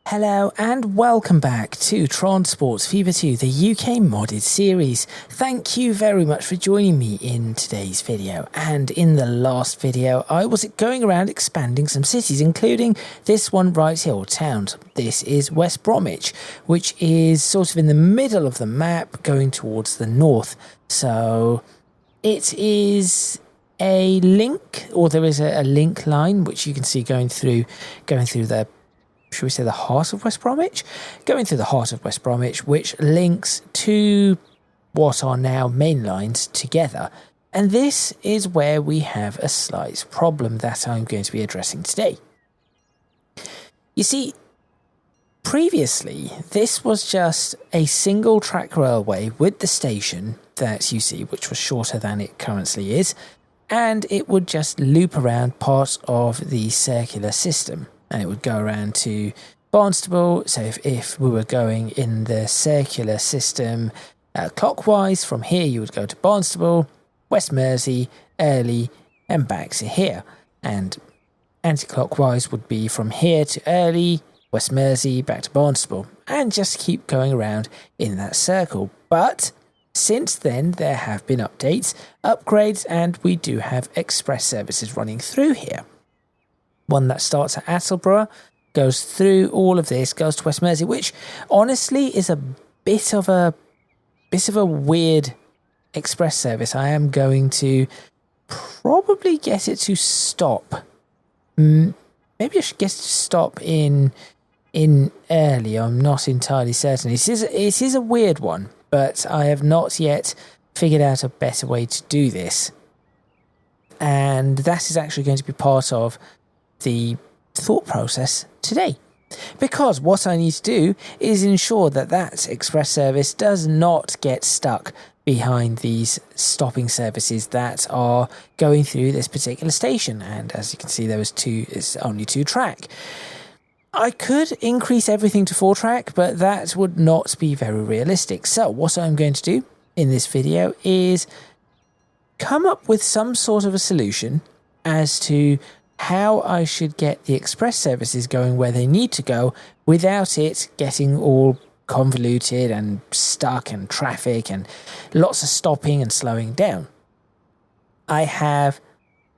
Hello and welcome back to Transports Fever 2, the UK modded series. Thank you very much for joining me in today's video. And in the last video, I was going around expanding some cities, including this one right here, or towns. This is West Bromwich, which is sort of in the middle of the map, going towards the north. So it is a link, or there is a link line, which you can see going through the, should we say, the heart of West Bromwich? Going through the heart of West Bromwich, which links two what are now main lines together. And this is where we have a slight problem that I'm going to be addressing today. You see, previously, this was just a single track railway with the station that you see, which was shorter than it currently is, and it would just loop around part of the circular system. And it would go around to Barnstable. So if we were going in the circular system clockwise, from here you would go to Barnstable, West Mersey, Early, and back to here. And anti-clockwise would be from here to Early, West Mersey, back to Barnstable, and just keep going around in that circle. But since then, there have been updates, upgrades, and we do have express services running through here. One that starts at Attleborough, goes through all of this, goes to West Mersey, which honestly is a bit of a weird express service. I am going to probably get it to stop. Maybe I should get it to stop in Early. I'm not entirely certain. It is a weird one, but I have not yet figured out a better way to do this. And that is actually going to be part of the thought process today, because what I need to do is ensure that that express service does not get stuck behind these stopping services that are going through this particular station. And as you can see, it's only 2-track. I could increase everything to 4-track, but that would not be very realistic. So what I'm going to do in this video is come up with some sort of a solution as to how I should get the express services going where they need to go without it getting all convoluted and stuck and traffic and lots of stopping and slowing down. I have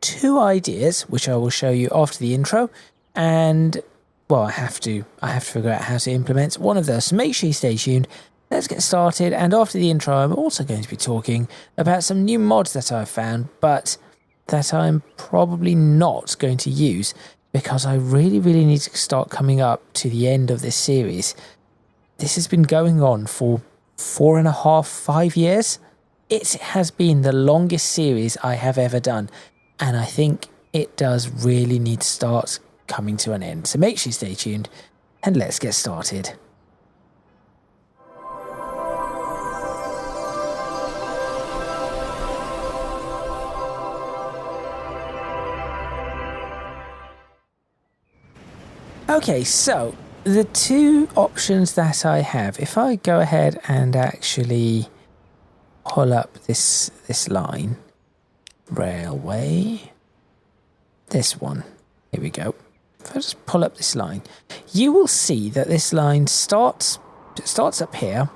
2 ideas which I will show you after the intro, and well, I have to figure out how to implement one of those. So make sure you stay tuned. Let's get started, and after the intro I'm also going to be talking about some new mods that I've found, but that I'm probably not going to use because I really need to start coming up to the end of this series. This has been going on for 4.5-5 years. It has been the longest series I have ever done, and I think it does really need to start coming to an end. So make sure you stay tuned and let's get started. Okay, so the 2 options that I have, if I go ahead and actually pull up this line, railway, this one, here we go. If I just pull up this line, you will see that this line starts up here,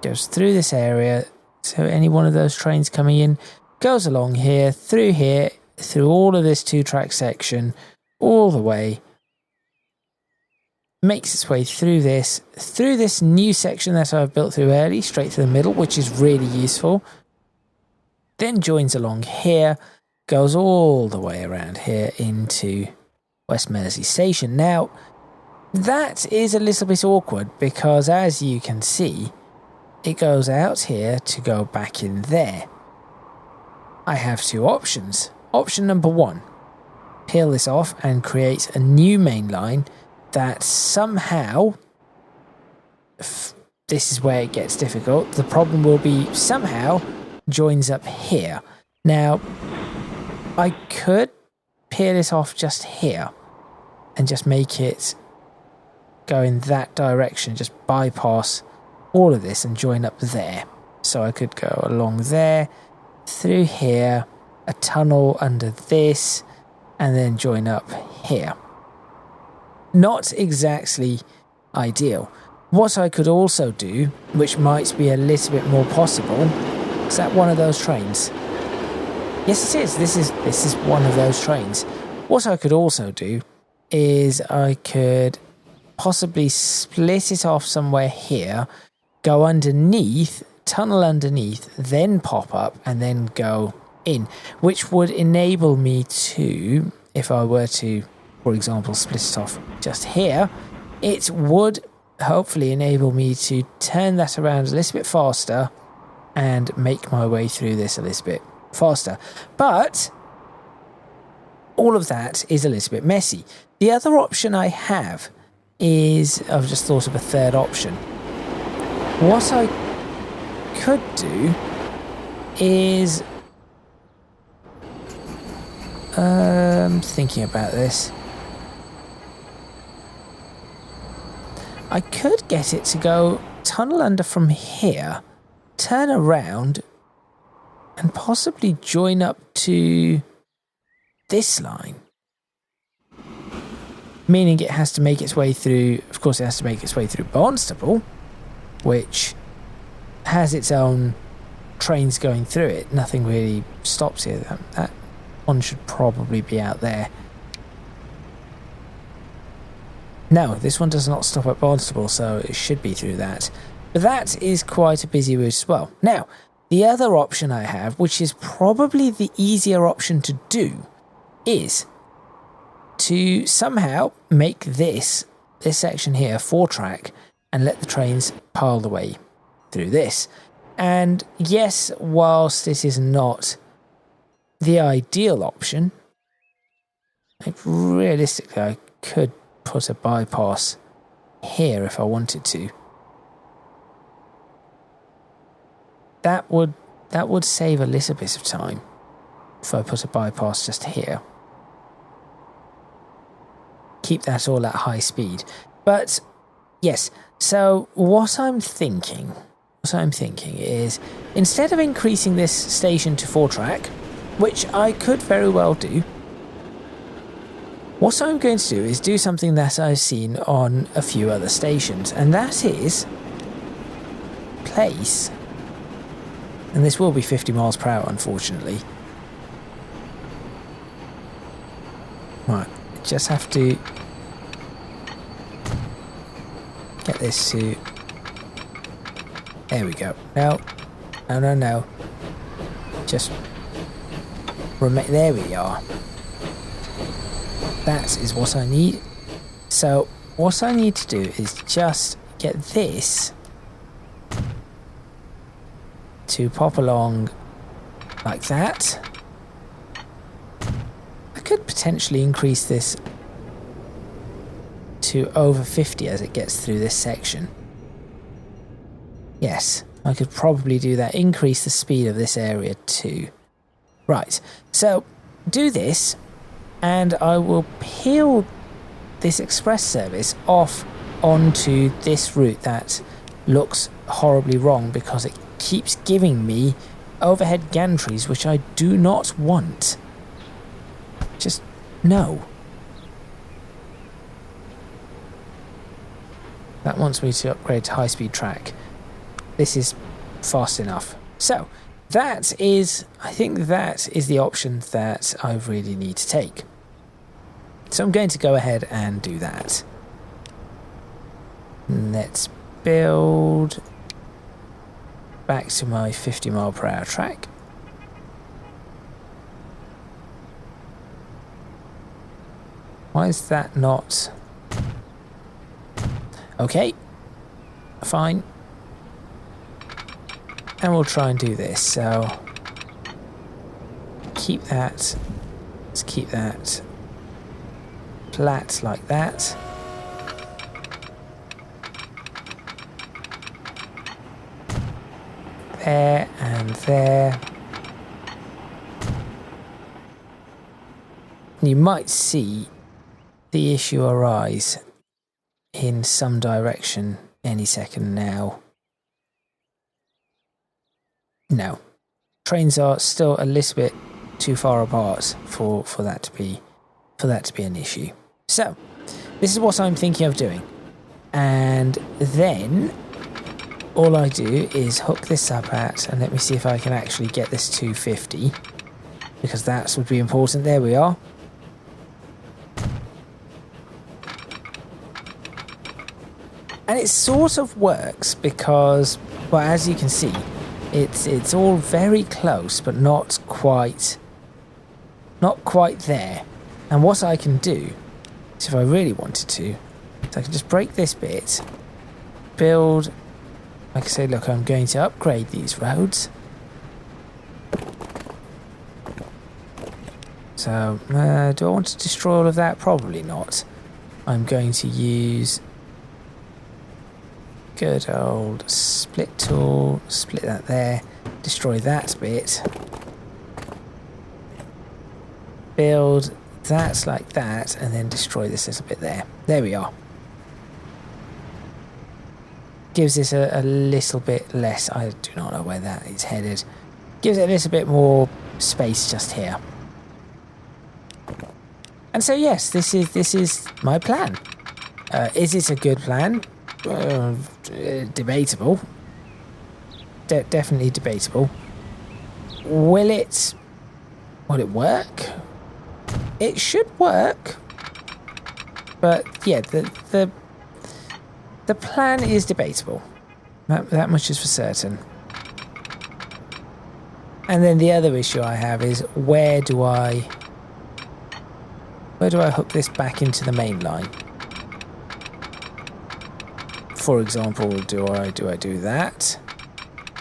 goes through this area, so any one of those trains coming in goes along here, through all of this 2-track section, all the way, makes its way through this new section that I've built through Early, straight through the middle, which is really useful. Then joins along here, goes all the way around here into West Mersey Station. Now, that is a little bit awkward because, as you can see, it goes out here to go back in there. I have 2 options. Option number 1, peel this off and create a new main line that somehow, this is where it gets difficult, the problem will be somehow joins up here. Now, I could peel it off just here and just make it go in that direction, just bypass all of this and join up there. So I could go along there, through here, a tunnel under this, and then join up here. not exactly ideal. What I could also do, which might be a little bit more possible, is that one of those trains. Yes, it is. This is one of those trains. What I could also do is I could possibly split it off somewhere here, go underneath, tunnel underneath, then pop up and then go in, which would enable me to, if I were to, for example, split it off just here, it would hopefully enable me to turn that around a little bit faster and make my way through this a little bit faster. But all of that is a little bit messy. The other option I have is, I've just thought of a third option. What I could do is, thinking about this, I could get it to go tunnel under from here, turn around, and possibly join up to this line. Meaning it has to make its way through, of course it has to make its way through Barnstaple, which has its own trains going through it. Nothing really stops here. That one should probably be out there. No, this one does not stop at Barnstaple, so it should be through that. But that is quite a busy route as well. Now, the other option I have, which is probably the easier option to do, is to somehow make this section here 4-track and let the trains pile the way through this. And yes, whilst this is not the ideal option, like realistically I could put a bypass here if I wanted to. That would save a little bit of time if I put a bypass just here. Keep that all at high speed. But yes, so what I'm thinking is, instead of increasing this station to 4-track, which I could very well do, what I'm going to do is do something that I've seen on a few other stations, and that is place, and this will be 50 miles per hour unfortunately. Right, just have to get this to, there we go. No. Just remain, there we are. That is what I need. So what I need to do is just get this to pop along like that. I could potentially increase this to over 50 as it gets through this section. Yes, I could probably do that. Increase the speed of this area too. Right, so do this, and I will peel this express service off onto this route that looks horribly wrong because it keeps giving me overhead gantries, which I do not want. Just no. That wants me to upgrade to high-speed track. This is fast enough. So that is, I think that is the option that I really need to take. So I'm going to go ahead and do that. Let's build back to my 50 mile per hour track. Why is that not? Okay, fine. And we'll try and do this. So keep that, let's keep that flat like that. There and there. You might see the issue arise in some direction any second now. No, trains are still a little bit too far apart for that to be an issue. So This is what I'm thinking of doing. And then all I do is hook this up at, and let me see if I can actually get this to 50, because that would be important. There we are. And it sort of works because, well, as you can see, it's all very close, but not quite there. And what I can do is, if I really wanted to, so I can just break this bit, build, like I say, look, I'm going to upgrade these roads. So, do I want to destroy all of that? Probably not. I'm going to use good old split tool, split that there, destroy that bit, build that like that, and then destroy this little bit there. There we are. Gives this a little bit less, I do not know where that is headed, gives it a little bit more space just here. And so yes, this is my plan. Is it a good plan? Debatable. Definitely debatable. Will it work? It should work. But yeah, the plan is debatable. That much is for certain. And then the other issue I have is, where do I hook this back into the main line? For example, do I do that?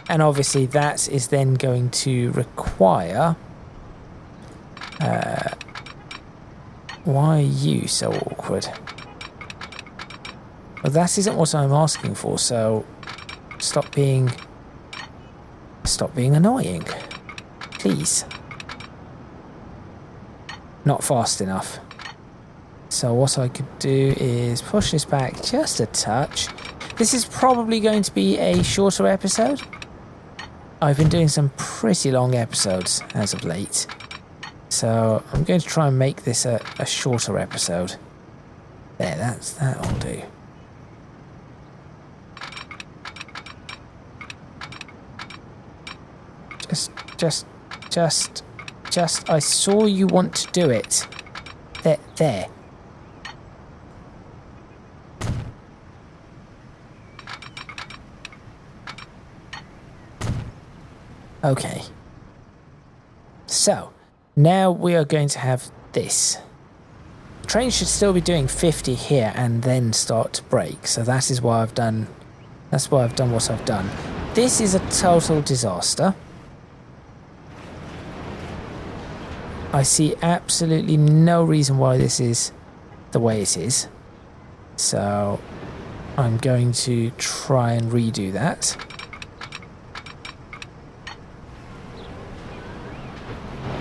And obviously that is then going to require... why are you so awkward? Well, that isn't what I'm asking for, so stop being annoying. Please. Not fast enough. So what I could do is push this back just a touch. This is probably going to be a shorter episode. I've been doing some pretty long episodes as of late. So I'm going to try and make this a shorter episode. There, that'll do. Just, I saw you want to do it. There. Okay. So, now we are going to have this. The train should still be doing 50 here and then start to brake. So that is why I've done... That's why I've done what I've done. This is a total disaster. I see absolutely no reason why this is the way it is. So I'm going to try and redo that.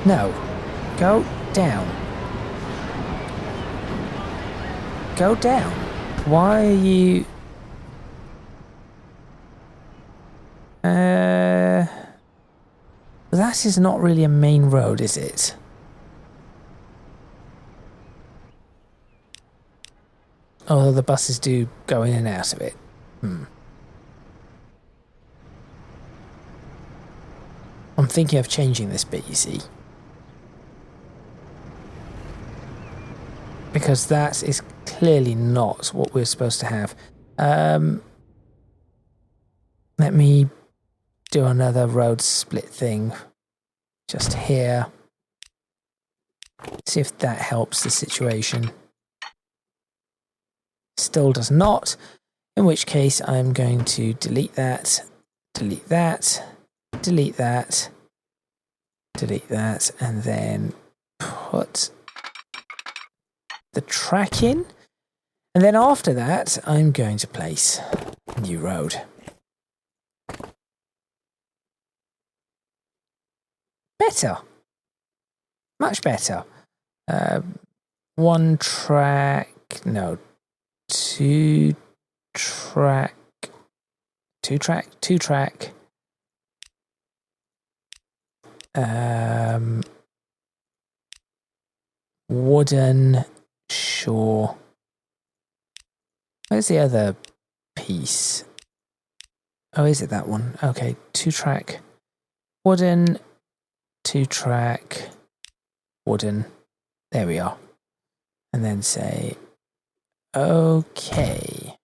No. Go down. Go down. Why are you... That is not really a main road, is it? Although the buses do go in and out of it. I'm thinking of changing this bit, you see. Because that is clearly not what we're supposed to have. Let me do another road split thing just here. See if that helps the situation. Still does not, in which case I'm going to delete that, delete that, delete that, delete that, and then put the track in. And then after that, I'm going to place a new road. Better. Much better. One track, no, two track, wooden, sure, Where's the other piece? Oh, is it that one? Okay, 2-track wooden, 2-track wooden. There we are. And then say, okay.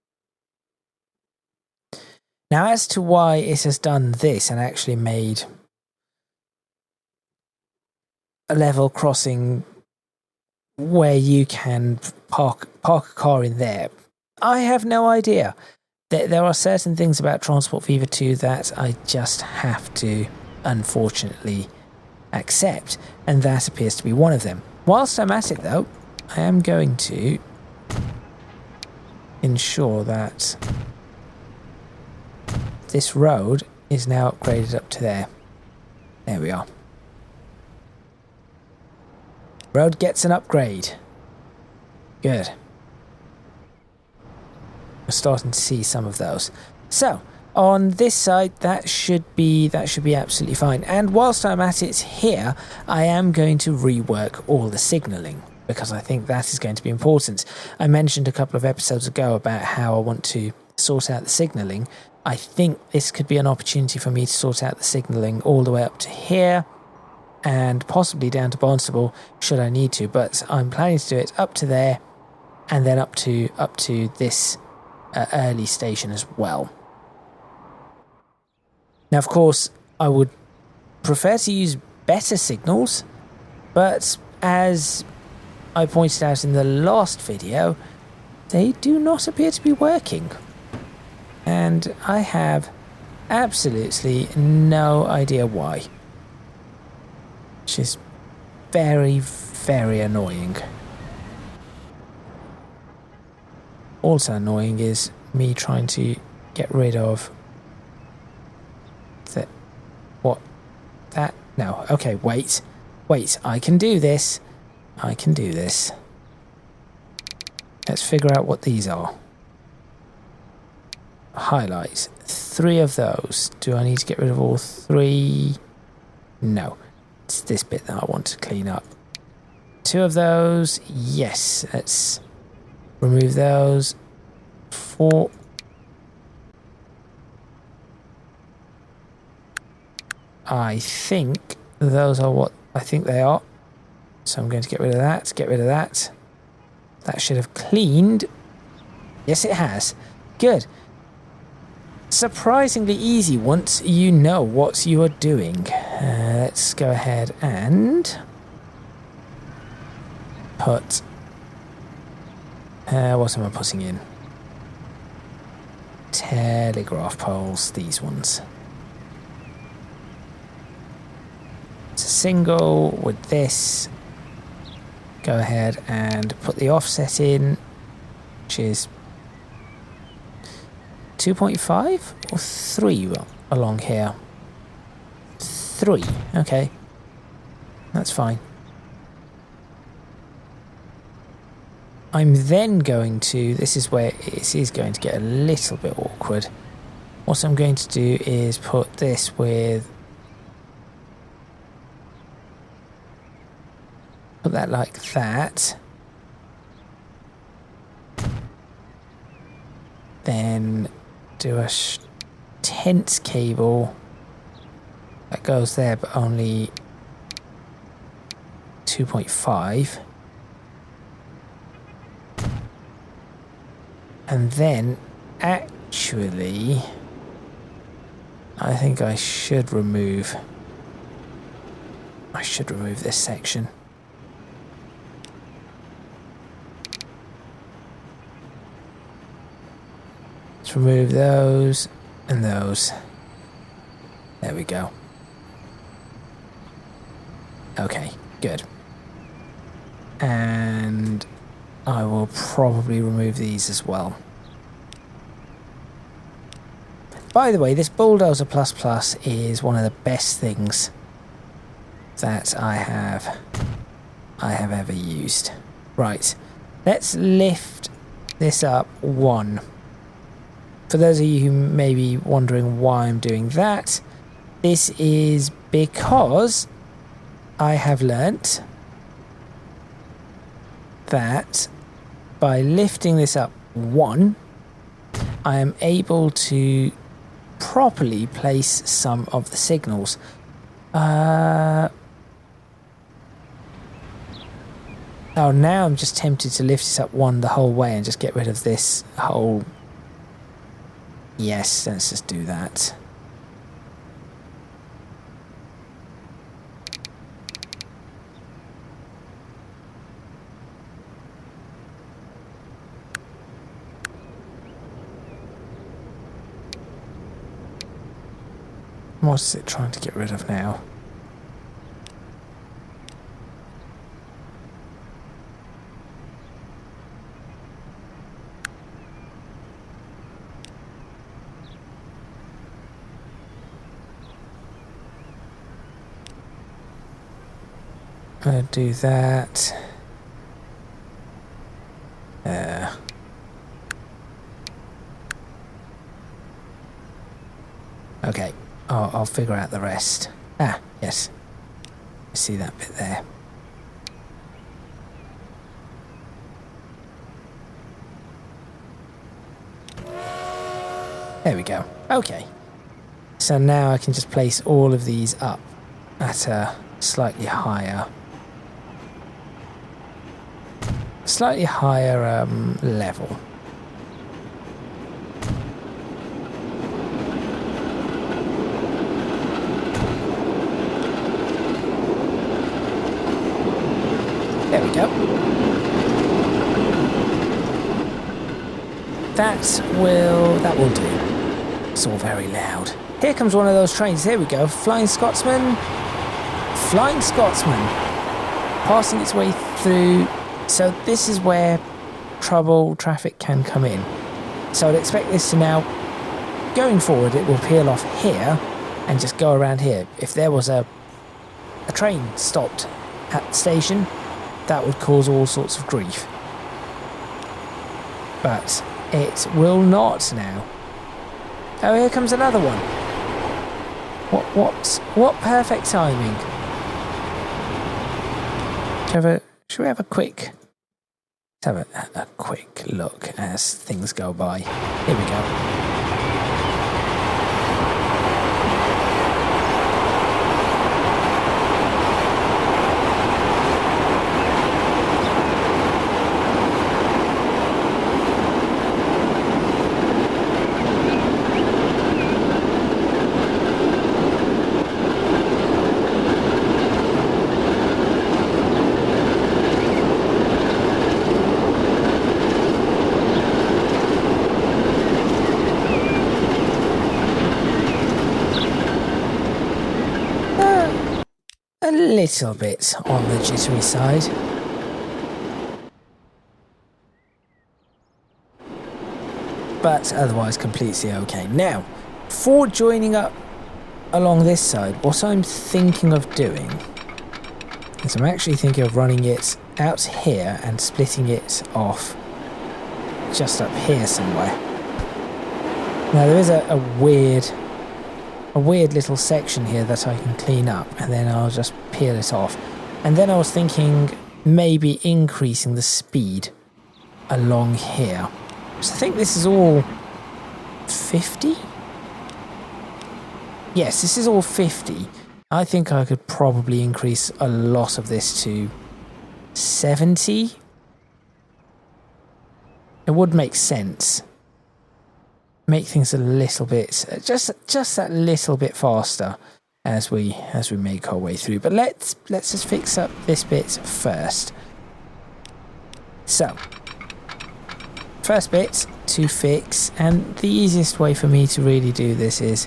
Now, as to why it has done this and actually made a level crossing where you can park a car in there, I have no idea. There are certain things about Transport Fever 2 that I just have to, unfortunately, accept, and that appears to be one of them. Whilst I'm at it, though, I am going to ensure that this road is now upgraded up to there. There we are. Road gets an upgrade. Good. We're starting to see some of those. So on this side, that should be absolutely fine. And whilst I'm at it here, I am going to rework all the signalling, because I think that is going to be important. I mentioned a couple of episodes ago about how I want to sort out the signalling. I think this could be an opportunity for me to sort out the signalling all the way up to here and possibly down to Barnstable should I need to, but I'm planning to do it up to there and then up to this early station as well. Now, of course, I would prefer to use better signals, but as I pointed out in the last video, they do not appear to be working. And I have absolutely no idea why. Which is very, very annoying. Also annoying is me trying to get rid of the... What? That? No. Okay, wait. Wait, I can do this. I can do this. Let's figure out what these are. Highlights. 3 of those. Do I need to get rid of all 3? No. It's this bit that I want to clean up. 2 of those. Yes. Let's remove those. 4. I think those are what I think they are. So I'm going to get rid of that. Get rid of that. That should have cleaned. Yes, it has. Good. Surprisingly easy once you know what you are doing. Let's go ahead and put... what am I putting in? Telegraph poles, these ones. It's a single with this. Go ahead and put the offset in, which is 2.5 or 3 along here. 3, okay. That's fine. I'm then going to, this is where it is going to get a little bit awkward. What I'm going to do is put this with, put that like that. Then do a tense cable that goes there, but only 2.5. And then actually I think I should remove this section. Let's remove those and those. There we go. Okay, good. And I will probably remove these as well. By the way, this Bulldozer Plus Plus is one of the best things that I have ever used. Right, let's lift this up 1. For those of you who may be wondering why I'm doing that, this is because I have learnt that by lifting this up 1, I am able to properly place some of the signals. Oh, now I'm just tempted to lift it up one the whole way and just get rid of this whole... Yes, let's just do that. What is it trying to get rid of now? I'll do that. Okay, I'll figure out the rest. Ah, yes. I see that bit there. There we go. Okay. So now I can just place all of these up at a slightly higher level. There we go. That will do. It's all very loud. Here comes one of those trains. There we go. Flying Scotsman. Flying Scotsman. Passing its way through. So this is where traffic can come in. So I'd expect this to now, going forward, it will peel off here and just go around here. If there was a train stopped at the station, that would cause all sorts of grief. But it will not now. Oh, here comes another one. What perfect timing. Should we have a quick... Let's have a quick look as things go by. Here we go. A little bit on the jittery side. But otherwise completely okay. Now, for joining up along this side, what I'm thinking of doing is I'm actually thinking of running it out here and splitting it off just up here somewhere. Now there is a weird little section here that I can clean up, and then I'll just peel it off. And then I was thinking maybe increasing the speed along here. So I think this is all 50? Yes, this is all 50. I think I could probably increase a lot of this to 70. It would make sense. Make things a little bit, just that little bit faster as we make our way through. But let's just fix up this bit first. So, first bit to fix, and the easiest way for me to really do this is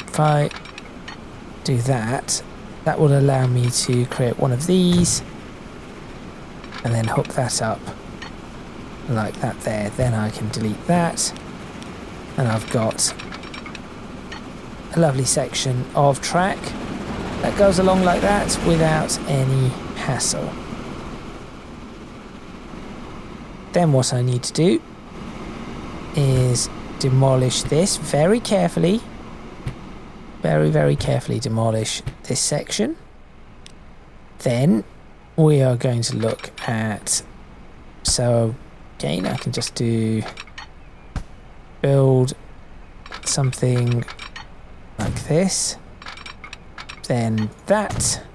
if I do that, that will allow me to create one of these and then hook that up like that there. Then I can delete that. And I've got a lovely section of track that goes along like that without any hassle. Then what I need to do is demolish this very carefully. Very, very carefully demolish this section. Then we are going to look at... So again, I can just do... build something like this, then that,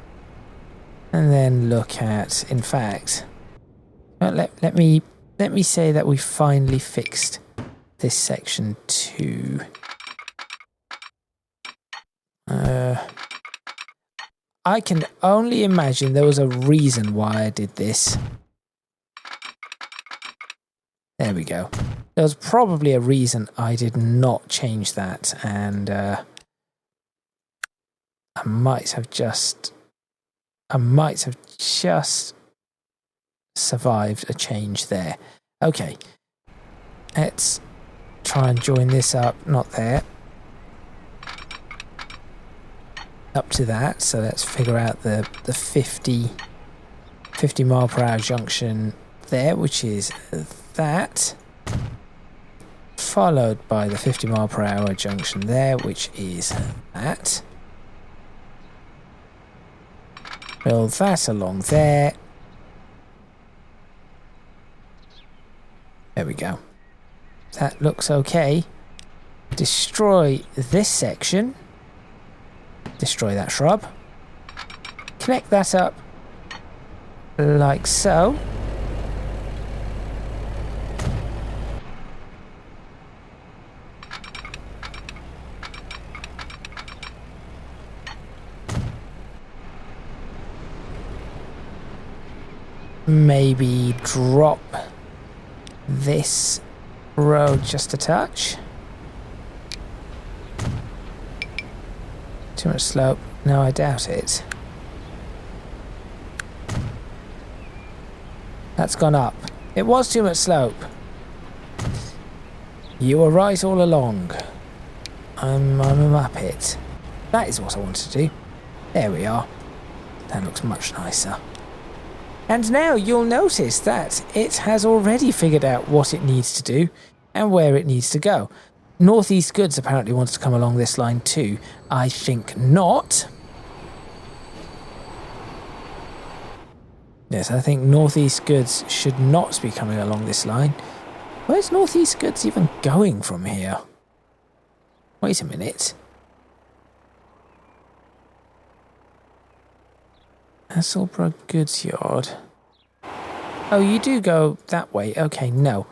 and then look at, in fact, well, let me say that we finally fixed this section too. I can only imagine there was a reason why I did this. There we go. There was probably a reason I did not change that, and I might have just survived a change there. Okay, let's try and join this up, not there, up to that. So let's figure out the 50 mile per hour junction there, which is that, followed by the 50 mile per hour junction there, which is that. Build that along there. There we go. That looks okay. Destroy this section. Destroy that shrub. Connect that up like so. Maybe drop this road just a touch. Too much slope? No, I doubt it. That's gone up. It was too much slope. You were right all along. I'm a muppet. That is what I wanted to do. There we are. That looks much nicer. And now you'll notice that it has already figured out what it needs to do and where it needs to go. Northeast Goods apparently wants to come along this line too. I think not. Yes, I think Northeast Goods should not be coming along this line. Where's Northeast Goods even going from here? Wait a minute. Hasselbrook Goods Yard. Oh, you do go that way. Okay, no.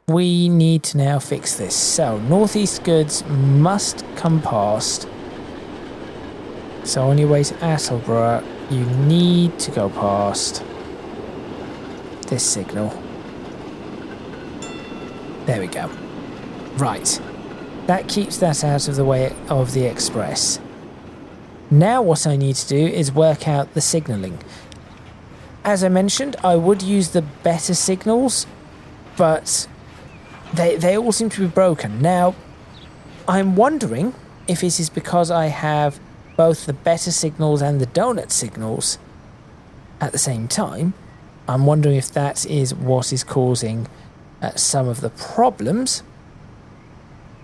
We need to now fix this. So, Northeast Goods must come past. So, on your way to Hasselbrook, you need to go past this signal. There we go. Right. That keeps that out of the way of the express. Now what I need to do is work out the signalling. As I mentioned, I would use the better signals, but they all seem to be broken. Now, I'm wondering if this is because I have both the better signals and the donut signals at the same time. I'm wondering if that is what is causing some of the problems.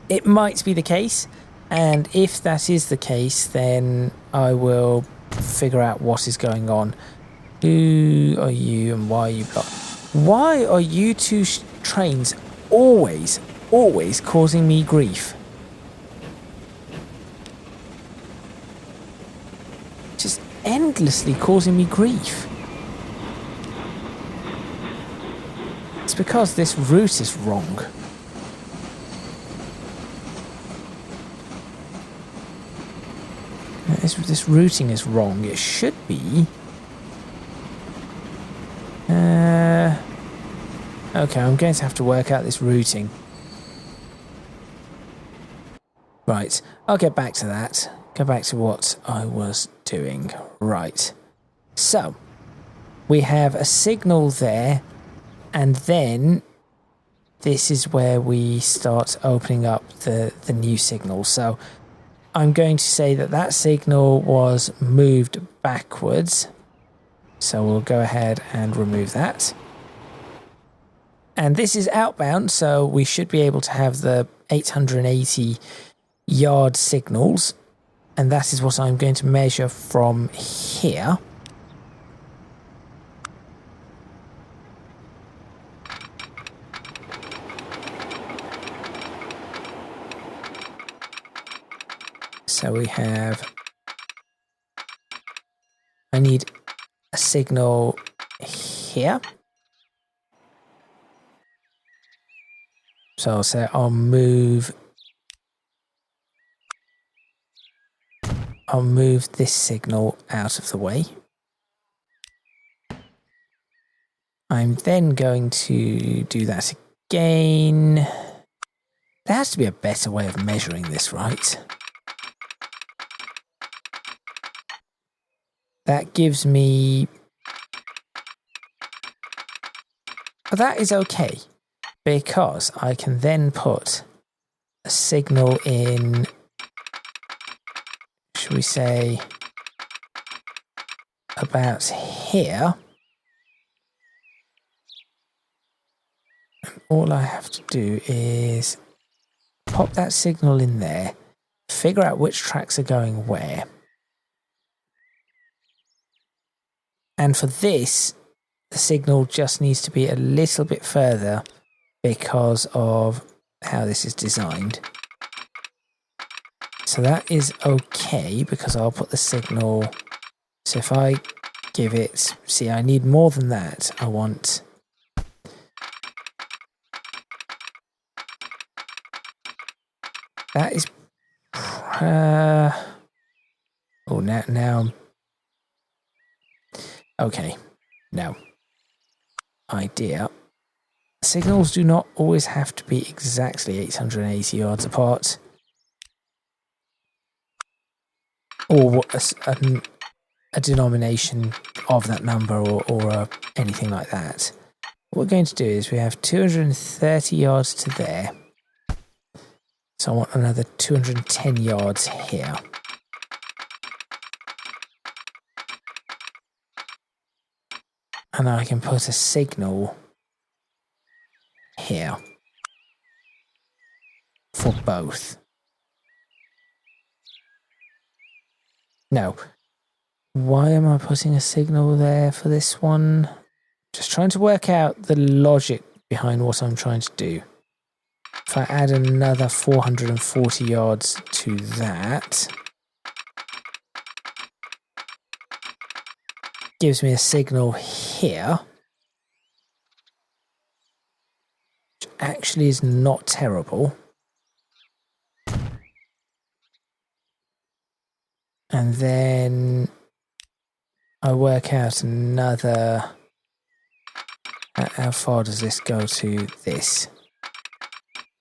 It might be the case. And if that is the case, then I will figure out what is going on. Who are you and why are you blocked? Why are you two trains always causing me grief? Just endlessly causing me grief. It's because this route is wrong. This routing is wrong. It should be. Okay, I'm going to have to work out this routing. Right, I'll get back to that. Go back to what I was doing. Right. So, we have a signal there, and then this is where we start opening up the new signal. So, I'm going to say that that signal was moved backwards. So we'll go ahead and remove that. And this is outbound, so we should be able to have the 880 yard signals. And that is what I'm going to measure from here. So we have, I need a signal here. So I'll say I'll move this signal out of the way. I'm then going to do that again. There has to be a better way of measuring this, right? That gives me... But that is okay, because I can then put a signal in, should we say, about here. All I have to do is pop that signal in there, figure out which tracks are going where. And for this, the signal just needs to be a little bit further because of how this is designed. So that is okay, because I'll put the signal... So if I give it... See, I need more than that. I want... That is... Oh, now... Okay. Now. Idea. Signals do not always have to be exactly 880 yards apart. Or a denomination of that number or anything like that. What we're going to do is we have 230 yards to there. So I want another 210 yards here. And I can put a signal here for both. Now, why am I putting a signal there for this one? Just trying to work out the logic behind what I'm trying to do. If I add another 440 yards to that, gives me a signal here, which actually is not terrible. And then I work out another... How far does this go to this?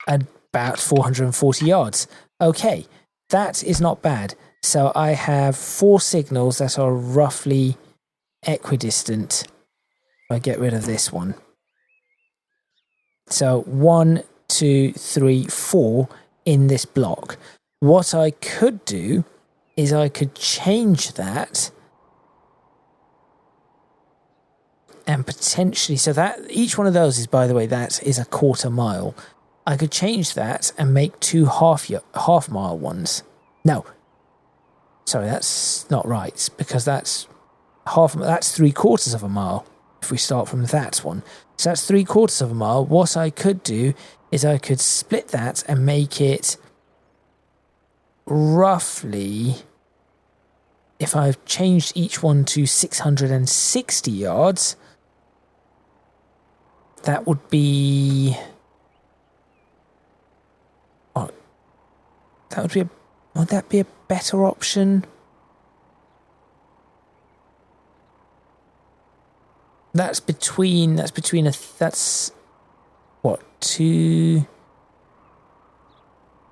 About 440 yards. Okay, that is not bad. So I have 4 signals that are roughly equidistant. If I get rid of this one. So 1, 2, 3, 4 in this block. What I could do is I could change that and potentially, so that each one of those is, by the way, that is a quarter mile. I could change that and make 2 half mile ones. No, sorry, that's not right, because that's 3/4 of a mile if we start from that one. So that's 3/4 of a mile. What I could do is I could split that and make it roughly, if I've changed each one to 660 yards, that would be... Oh, that would be a... Would that be a better option? That's between that's what, 2...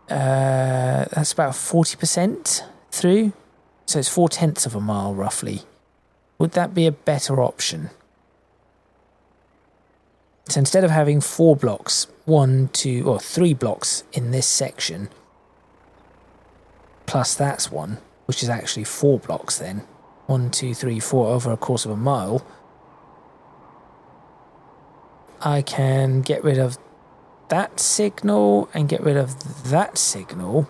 that's about 40% through. So it's 4/10 of a mile roughly. Would that be a better option? So instead of having 4 blocks, 1, 2, or 3 blocks in this section, plus that's 1, which is actually 4 blocks then. 1, 2, 3, 4 over a course of a mile. I can get rid of that signal and get rid of that signal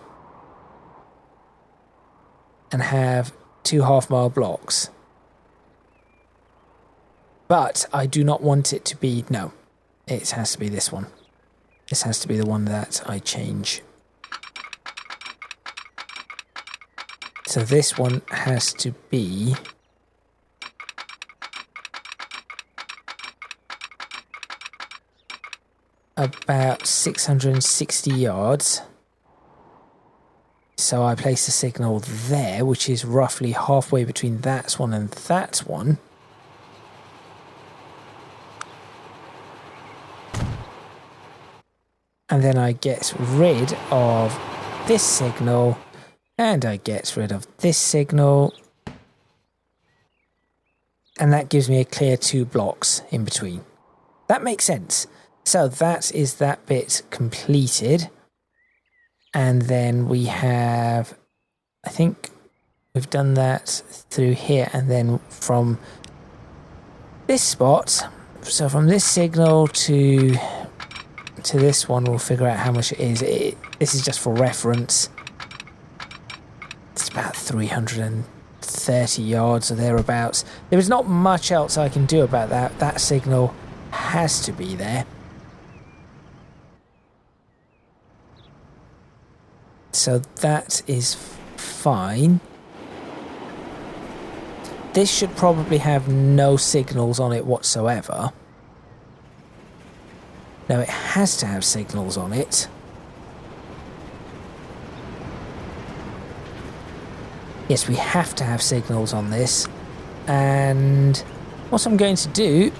and have 2 half-mile blocks. But I do not want it to be... No, it has to be this one. This has to be the one that I change. So this one has to be about 660 yards. So I place a signal there, which is roughly halfway between that one and that one. And then I get rid of this signal, and I get rid of this signal. And that gives me a clear 2 blocks in between. That makes sense. So that is that bit completed. And then we have, I think we've done that through here, and then from this spot, so from this signal to this one, we'll figure out how much it is. This is just for reference. It's about 330 yards or thereabouts. There is not much else I can do about that. That signal has to be there. So that is fine. This should probably have no signals on it whatsoever. No, it has to have signals on it. Yes, we have to have signals on this. And what I'm going to do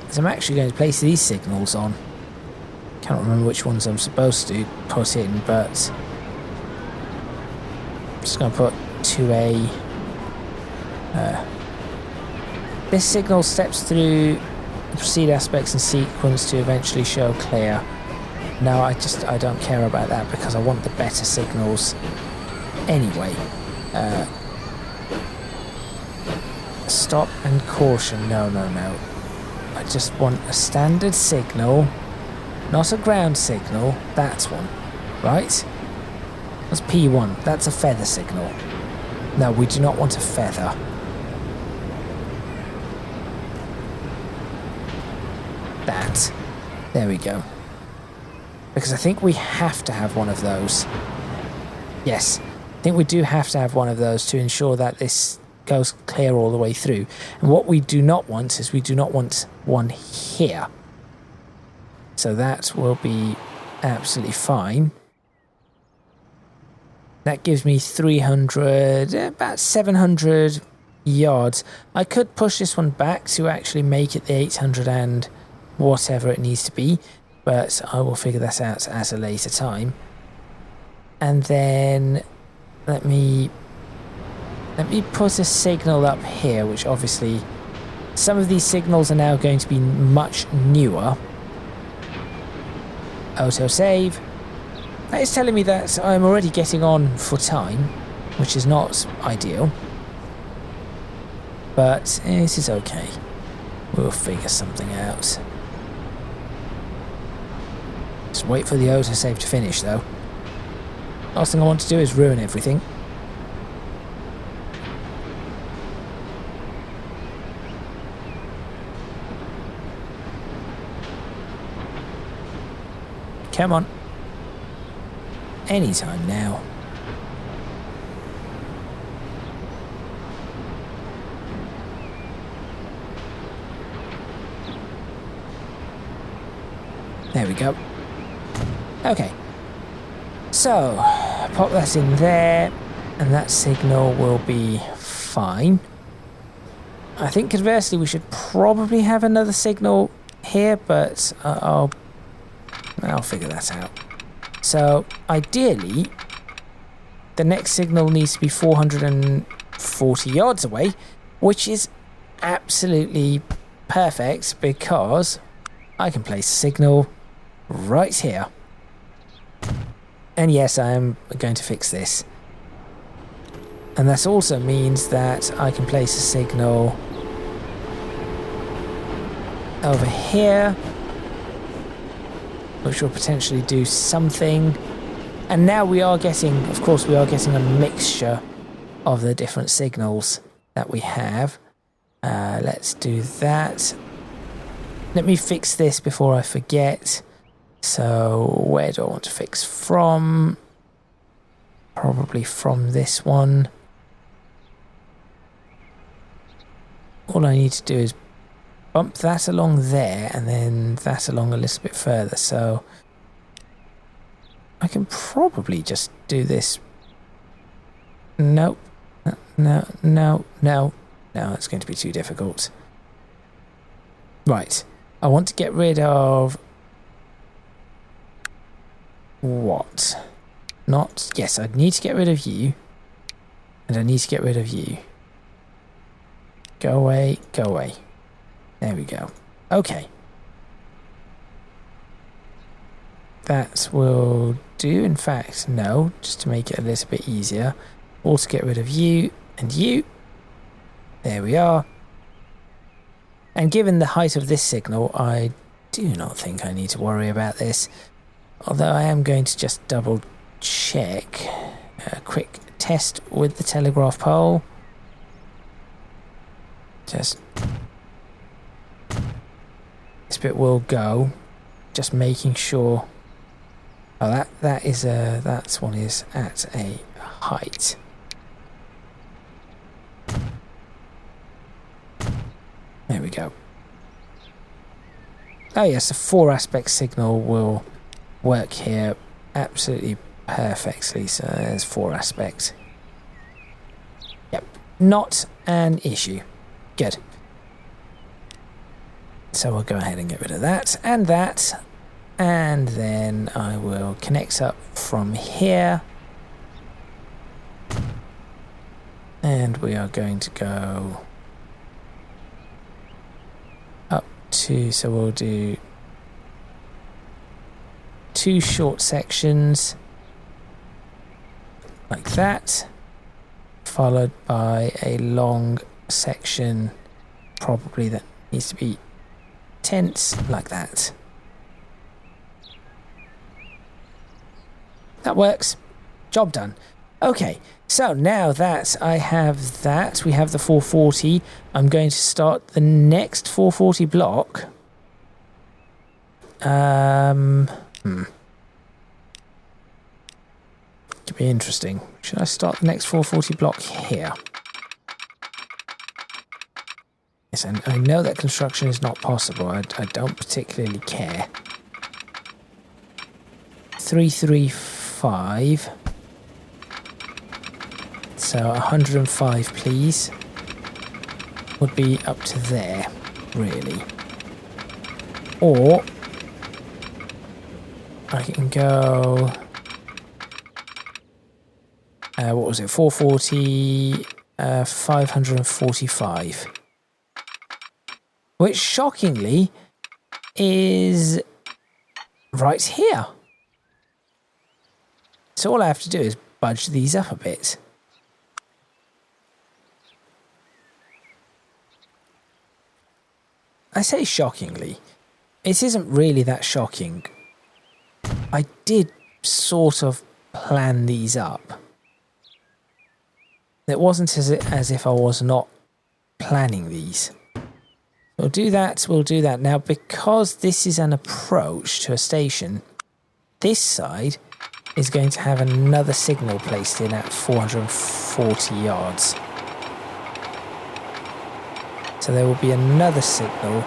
is I'm actually going to place these signals on. Can't remember which ones I'm supposed to put in, but I'm just going to put 2A. This signal steps through the proceed aspects and sequence to eventually show clear. No, I don't care about that because I want the better signals anyway. Stop and caution. No. I just want a standard signal, not a ground signal. That's one, right? That's P1. That's a feather signal. No, we do not want a feather. That. There we go. Because I think we have to have one of those. Yes, I think we do have to have one of those to ensure that this goes clear all the way through. And what we do not want is we do not want one here. So that will be absolutely fine. That gives me 300, about 700 yards. I could push this one back to actually make it the 800 and whatever it needs to be, but I will figure that out at a later time. And then let me put a signal up here, which obviously some of these signals are now going to be much newer. Autosave. That is telling me that I'm already getting on for time, which is not ideal. But it is okay. We'll figure something out. Just wait for the autosave to finish, though. Last thing I want to do is ruin everything. Come on. Anytime now. There we go. Okay. So, pop that in there, and that signal will be fine. I think conversely we should probably have another signal here, but I'll figure that out. So, ideally, the next signal needs to be 440 yards away, which is absolutely perfect because I can place a signal right here. And yes, I am going to fix this. And that also means that I can place a signal over here, which will potentially do something. And now we are getting, of course, we are getting a mixture of the different signals that we have. Let's do that. Let me fix this before I forget. So where do I want to fix from? Probably from this one. all I need to do is bump that along there and then that along a little bit further. So I can probably just do this. Nope. No, it's going to be too difficult. Right. I want to get rid of... what? Not... yes, I need to get rid of you. And I need to get rid of you. Go away, go away. There we go. Okay. That will do. In fact, no, just to make it a little bit easier. Also get rid of you and you. There we are. And given the height of this signal, I do not think I need to worry about this. Although I am going to just double check. A quick test with the telegraph pole. Just... this bit will go. Just making sure... oh, that one is at a height. There we go. Oh yes, the 4-aspect signal will work here absolutely perfectly. So there's 4 aspects. Yep, not an issue. Good. So we'll go ahead and get rid of that and that. And then I will connect up from here. And we are going to go up to, so we'll do 2 short sections like that, followed by a long section, probably that needs to be tense like that. That works. Job done. Okay, so now that I have that, we have the 440. I'm going to start the next 440 block. Could be interesting. Should I start the next 440 block here? Yes, and I know that construction is not possible. I don't particularly care. 335. So 105, please. Would be up to there, really. Or I can go... what was it? 440, 545. Which, shockingly, is right here. So all I have to do is budge these up a bit. I say shockingly. It isn't really that shocking. I did sort of plan these up. It wasn't as if I was not planning these. We'll do that, we'll do that. Now, because this is an approach to a station, this side is going to have another signal placed in at 440 yards. So there will be another signal,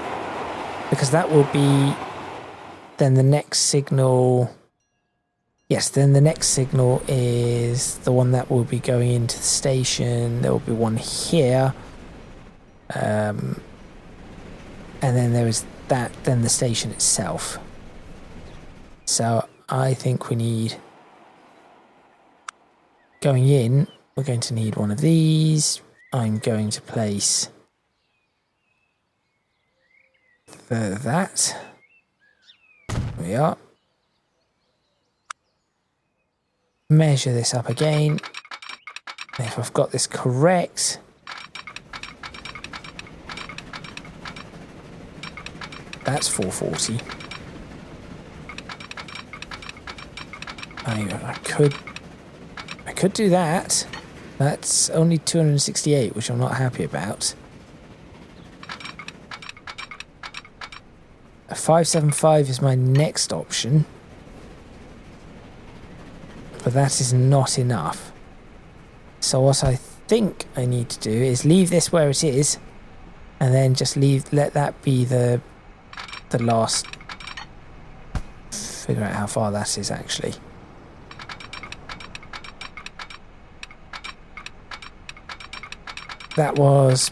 because that will be then the next signal. Yes, then the next signal is the one that will be going into the station. There will be one here. And then there is that, then the station itself. So I think we need, going in, we're going to need one of these. I'm going to place that. There we are. Measure this up again. If I've got this correct, that's 440. I could do that. That's only 268, which I'm not happy about. A 575 is my next option. But that is not enough. So what I think I need to do is leave this where it is and then just let that be the last. Figure out how far that is actually. That was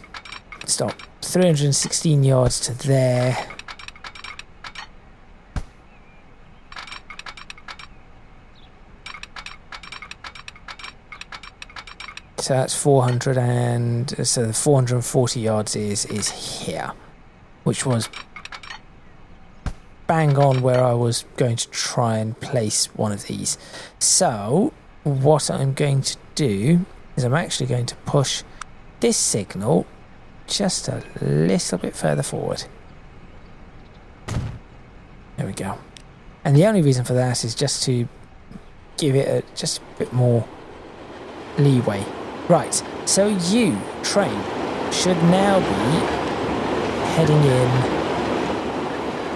316 yards to there. So that's 400, and so the 440 yards is here, which was bang on where I was going to try and place one of these. So what I'm going to do is I'm actually going to push this signal just a little bit further forward. There we go. And the only reason for that is just to give it just a bit more leeway. Right, so you, train, should now be heading in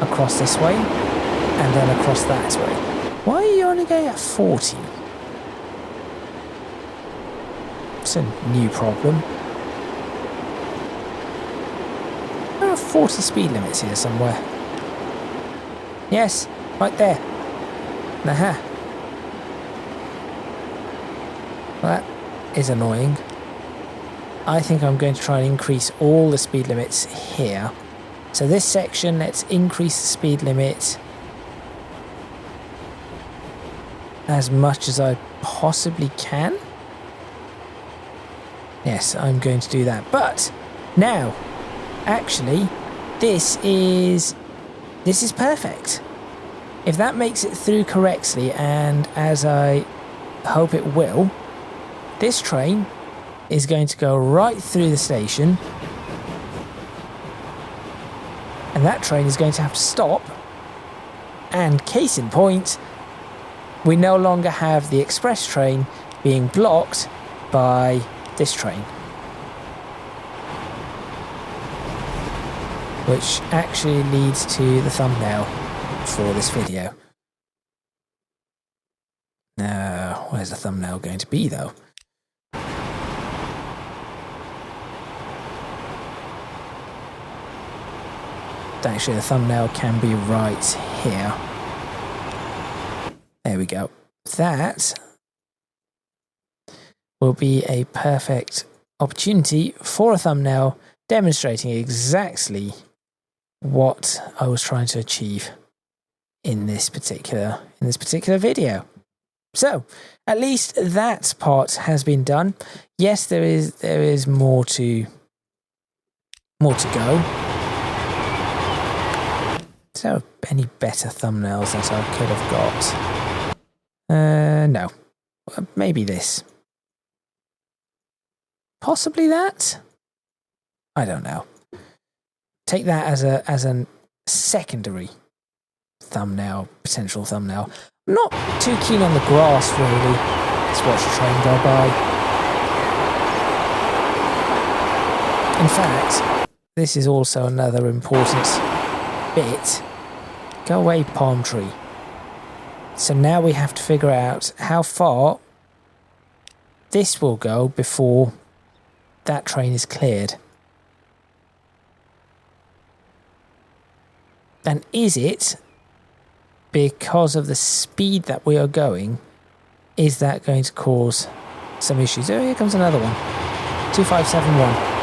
across this way and then across that way. Why are you only going at 40? It's a new problem. There are 40 speed limits here somewhere. Yes, right there. Aha. Well, that is annoying. I think I'm going to try and increase all the speed limits here. So this section, let's increase the speed limit as much as I possibly can. Yes, I'm going to do that. But now, actually, this is perfect. If that makes it through correctly, and as I hope it will, this train is going to go right through the station, and that train is going to have to stop, and case in point, we no longer have the express train being blocked by this train, which actually leads to the thumbnail for this video. Now, where's the thumbnail going to be though? Actually, the thumbnail can be right here. There we go. That will be a perfect opportunity for a thumbnail demonstrating exactly what I was trying to achieve in this particular video. So, at least that part has been done. Yes, there is more to go. Is there any better thumbnails that I could have got? No. Maybe this. Possibly that? I don't know. Take that as a secondary thumbnail, potential thumbnail. I'm not too keen on the grass, really. Let's watch the train go by. In fact, this is also another important bit. Go away, palm tree. So now we have to figure out how far this will go before that train is cleared. And is it, because of the speed that we are going, is that going to cause some issues? Oh, here comes another one. 2571.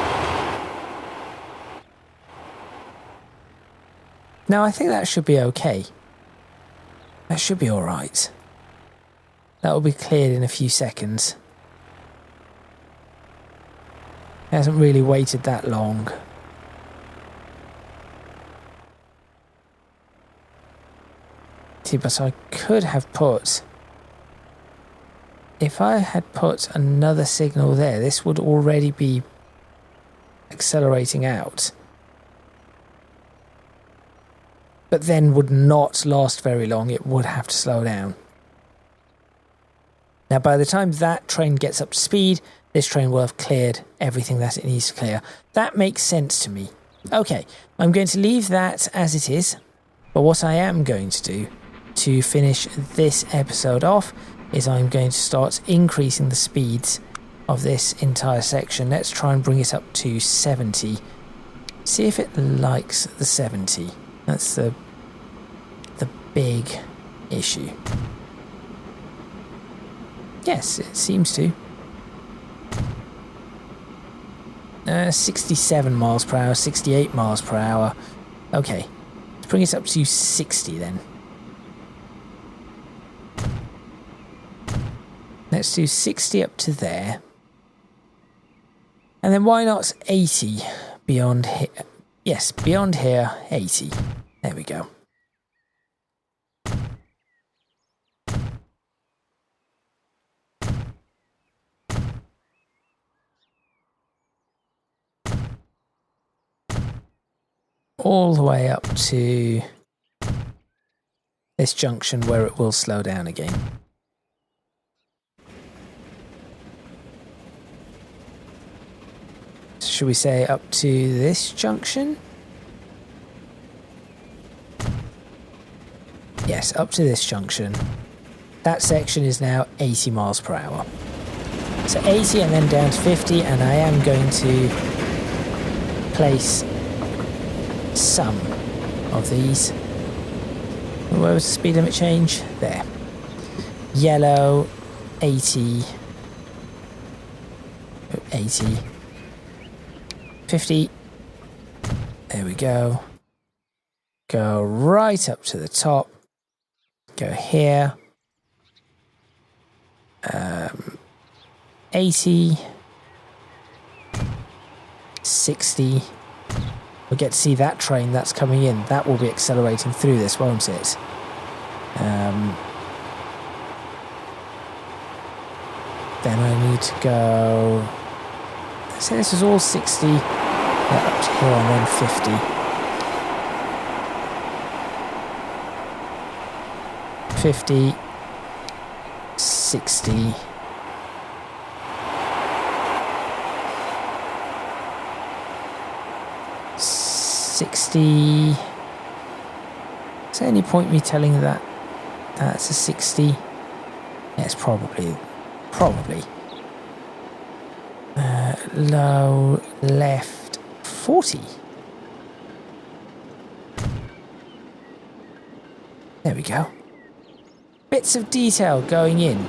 Now, I think that should be okay. That should be alright. That will be cleared in a few seconds. It hasn't really waited that long. See, but I could have put... If I had put another signal there, this would already be accelerating out. But then would not last very long. It would have to slow down. Now, by the time that train gets up to speed, this train will have cleared everything that it needs to clear. That makes sense to me. Okay, I'm going to leave that as it is. But what I am going to do to finish this episode off is I'm going to start increasing the speeds of this entire section. Let's try and bring it up to 70 See if it likes the 70. That's the big issue. Yes, it seems to. 67 miles per hour, 68 miles per hour. Okay, let's bring it up to 60 then. Let's do 60 up to there. And then why not 80 beyond here? Yes, beyond here, 80. There we go. All the way up to this junction where it will slow down again. Should we say up to this junction? Yes, up to this junction. That section is now 80 miles per hour. So 80 and then down to 50, and I am going to place some of these. Where was the speed limit change? There. Yellow, 80. 80. 50. There we go. Go right up to the top. Go here. 80. 60. We'll get to see that train that's coming in. That will be accelerating through this, won't it? Then I need to go... So this is all 60. Yeah, up to here and then 50. 50. 60. 60. Is there any point me telling that that's a 60? Yes, probably. Low, left, 40. There we go. Bits of detail going in.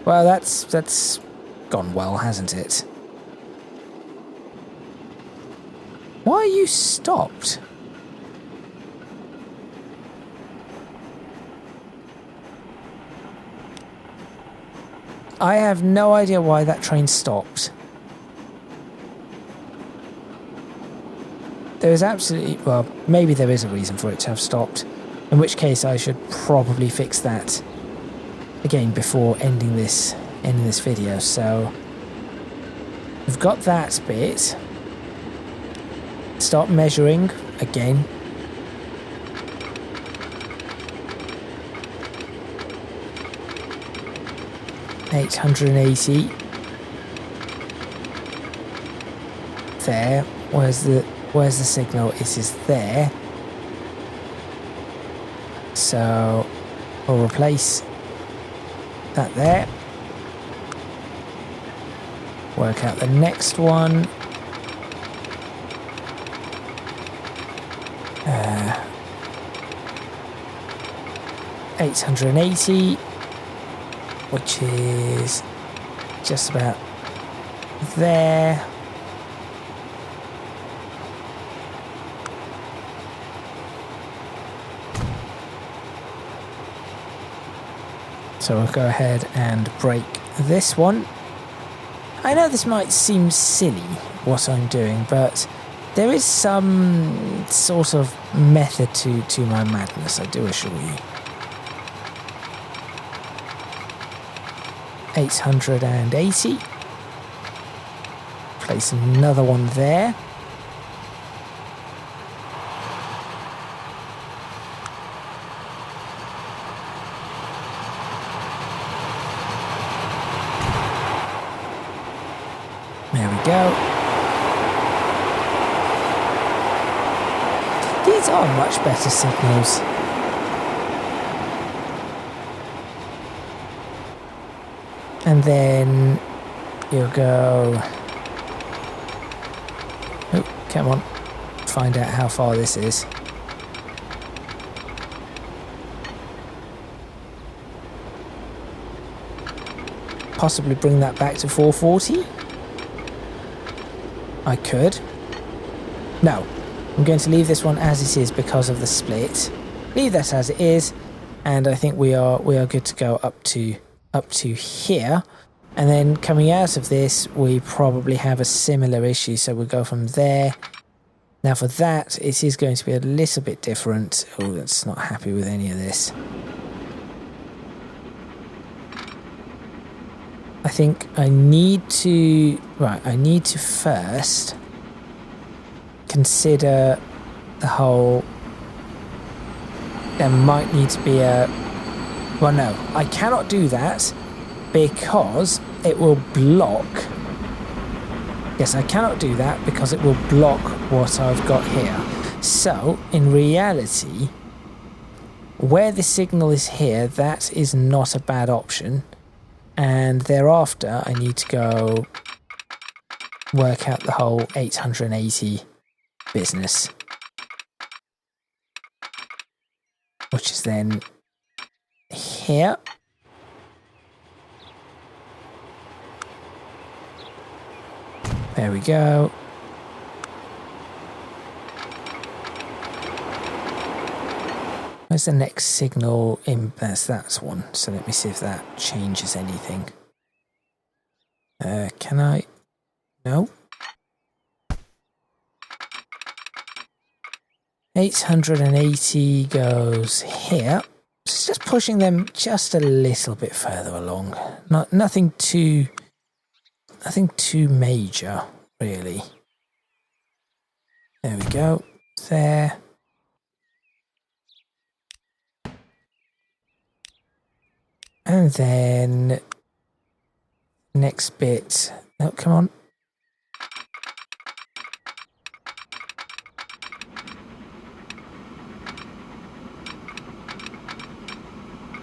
Well, that's gone well, hasn't it? Why are you stopped? I have no idea why that train stopped. There is absolutely... well, maybe there is a reason for it to have stopped. In which case I should probably fix that again before ending this video. So we've got that bit. Start measuring again. $880. There. Where's the signal? It is there. So we'll replace that there. Work out the next one. 880, which is just about there. So we'll go ahead and break this one. I know this might seem silly, what I'm doing, but there is some sort of method to my madness, I do assure you. 880. Place another one there. There we go. These are much better signals. And then you'll go... oh. Come on, find out how far this is. Possibly bring that back to 440? I could. No, I'm going to leave this one as it is because of the split. Leave that as it is, and I think we are good to go up to here. And then coming out of this, we probably have a similar issue, so we'll go from there. Now for that, it is going to be a little bit different. Oh, that's not happy with any of this. I think I need to... Right, I need to first consider the whole... There might need to be a... Well, no, I cannot do that because it will block... Yes, I cannot do that because it will block what I've got here. So, in reality, where the signal is here, that is not a bad option. And thereafter, I need to go work out the whole 880 business. Which is then here. There we go. Where's the next signal in? That's one. So let me see if that changes anything. Can I? No. 880 goes here. It's just pushing them just a little bit further along. Nothing too major, really. There we go. There. And then next bit. Oh, come on.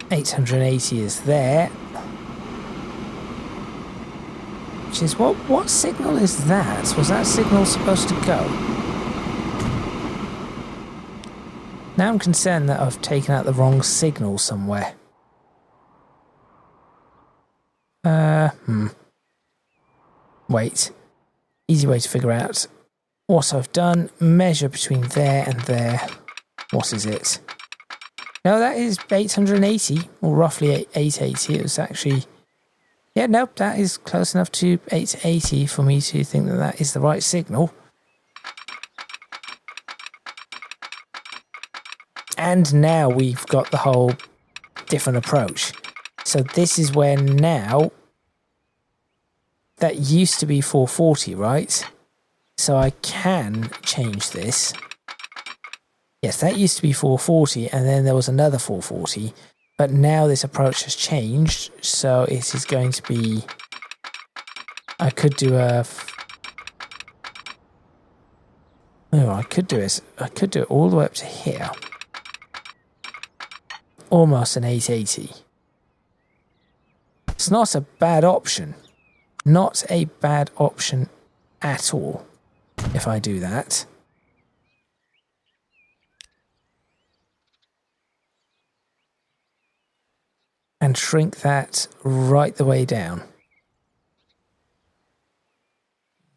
$880 is there. Which is what signal is that? Was that signal supposed to go? Now I'm concerned that I've taken out the wrong signal somewhere. Wait. Easy way to figure out what I've done. Measure between there and there. What is it? No, that is 880, or roughly 880. It was actually... Yeah, nope, that is close enough to 880 for me to think that that is the right signal. And now we've got the whole different approach. So this is where now... That used to be 440, right? So I can change this. Yes, that used to be 440, and then there was another 440. But now this approach has changed, so it is going to be... I could do a... Oh, I could do it all the way up to here. Almost an 880. It's not a bad option. Not a bad option at all, if I do that. And shrink that right the way down.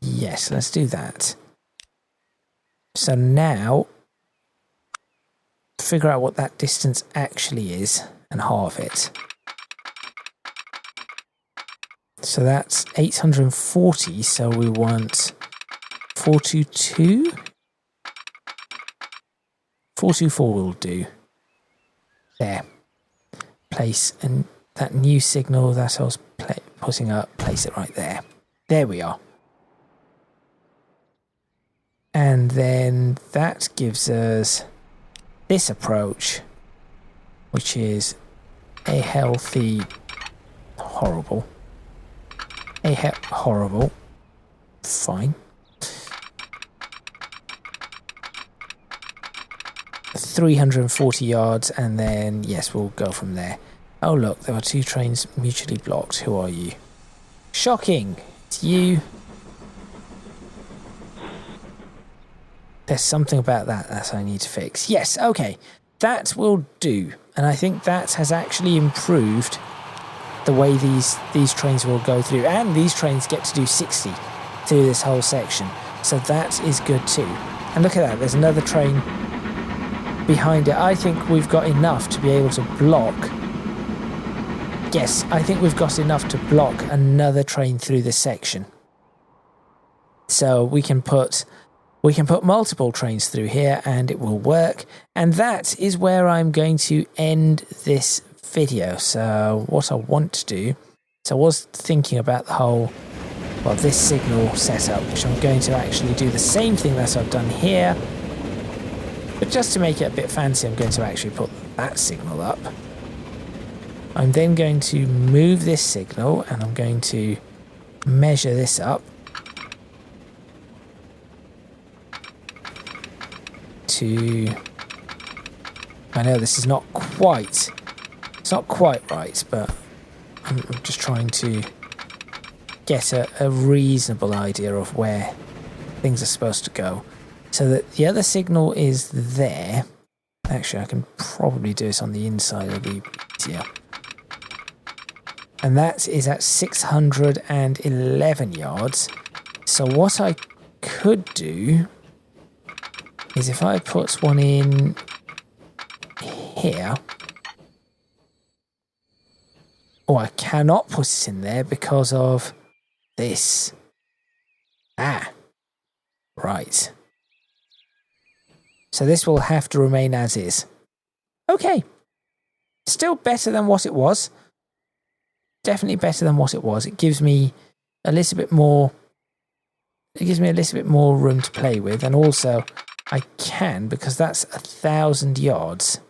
Yes, let's do that. So now, figure out what that distance actually is and halve it. So that's 840, so we want 422? 424 will do. There. Place and that new signal that I was putting up, place it right there. There we are. And then that gives us this approach, which is a healthy, horrible. Horrible. Fine. 340 yards, and then, yes, we'll go from there. Oh, look, there are two trains mutually blocked. Who are you? Shocking. It's you. There's something about that I need to fix. Yes, okay. That will do. And I think that has actually improved the way these trains will go through. And these trains get to do 60 through this whole section. So that is good too. And look at that. There's another train behind it. I think we've got enough to be able to block. Yes, I think we've got enough to block another train through this section. So we can put multiple trains through here and it will work. And that is where I'm going to end this video. So what I want to do, so I was thinking about the whole, well, this signal setup, which I'm going to actually do the same thing that I've done here. But just to make it a bit fancy, I'm going to actually put that signal up. I'm then going to move this signal and I'm going to measure this up to, I know this is not quite, it's not quite right, but I'm just trying to get a reasonable idea of where things are supposed to go. So that the other signal is there. Actually, I can probably do this on the inside, it'll be easier. And that is at 611 yards. So what I could do is if I put one in here. Oh, I cannot put it in there because of this. Ah, right. So this will have to remain as is. Okay. Still better than what it was. Definitely better than what it was. It gives me a little bit more. It gives me a little bit more room to play with, and also I can, because that's 1,000 yards.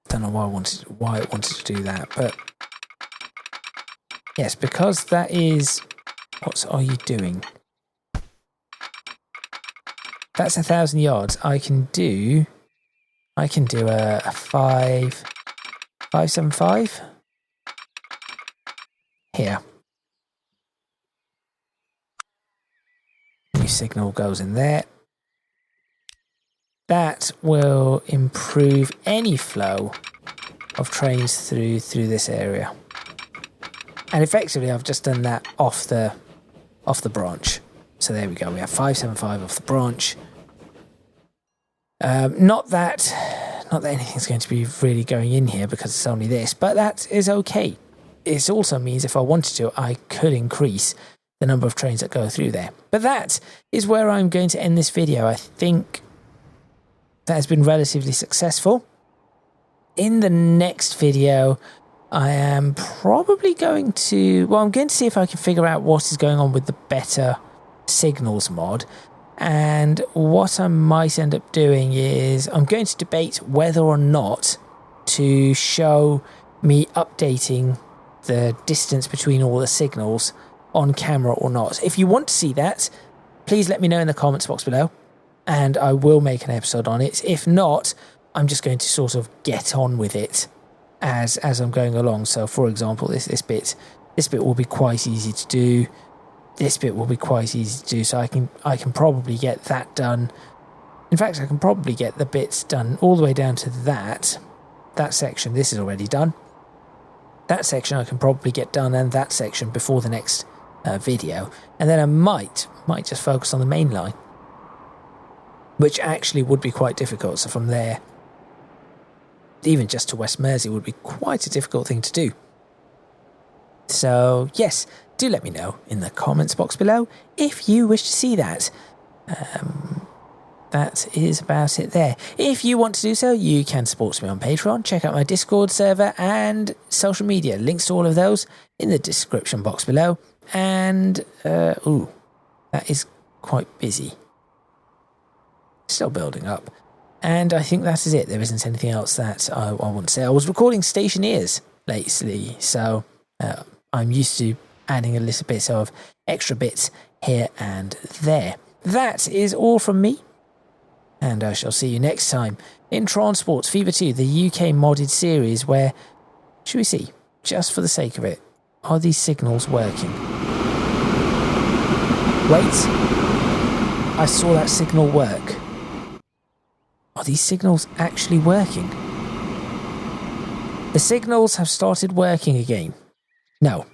Don't know why it wanted to do that, but yes, because that is. What are you doing? That's 1,000 yards. I can do a 575 here. New signal goes in there. That will improve any flow of trains through this area. And effectively, I've just done that off the branch. So there we go. We have 575 off the branch. Not that anything's going to be really going in here because it's only this, but that is okay. It also means if I wanted to, I could increase the number of trains that go through there. But that is where I'm going to end this video. I think that has been relatively successful. In the next video, I am probably going to, well, I'm going to see if I can figure out what is going on with the better signals mod. And what I might end up doing is I'm going to debate whether or not to show me updating the distance between all the signals on camera or not. If you want to see that, please let me know in the comments box below and I will make an episode on it. If not, I'm just going to sort of get on with it as I'm going along. So for example, this bit will be quite easy to do. This bit will be quite easy to do, so I can probably get that done. In fact, I can probably get the bits done all the way down to that section. This is already done. That section I can probably get done, and that section before the next video. And then I might just focus on the main line, which actually would be quite difficult. So from there, even just to West Mersey would be quite a difficult thing to do. So yes, do let me know in the comments box below if you wish to see that. That is about it there. If you want to do so, you can support me on Patreon. Check out my Discord server and social media. Links to all of those in the description box below. And, that is quite busy. Still building up. And I think that is it. There isn't anything else that I want to say. I was recording Station Ears lately, so I'm used to adding a little bit of extra bits here and there. That is all from me, and I shall see you next time in Transports Fever 2, the UK modded series where, should we see, just for the sake of it, are these signals working? Wait. I saw that signal work. Are these signals actually working? The signals have started working again. No,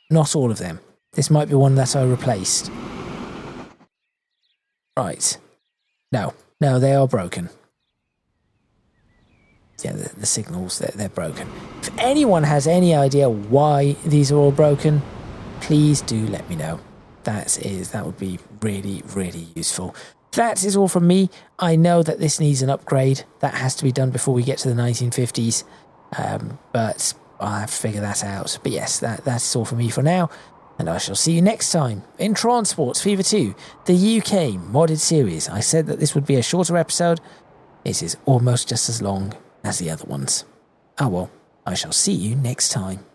not all of them. This might be one that I replaced. Right. No, they are broken. Yeah, the signals, they're broken. If anyone has any idea why these are all broken, please do let me know. That would be really, really useful. That is all from me. I know that this needs an upgrade. That has to be done before we get to the 1950s. But I'll have to figure that out. But yes, that's all from me for now. And I shall see you next time in Transports Fever 2, the UK modded series. I said that this would be a shorter episode. It is almost just as long as the other ones. Oh well, I shall see you next time.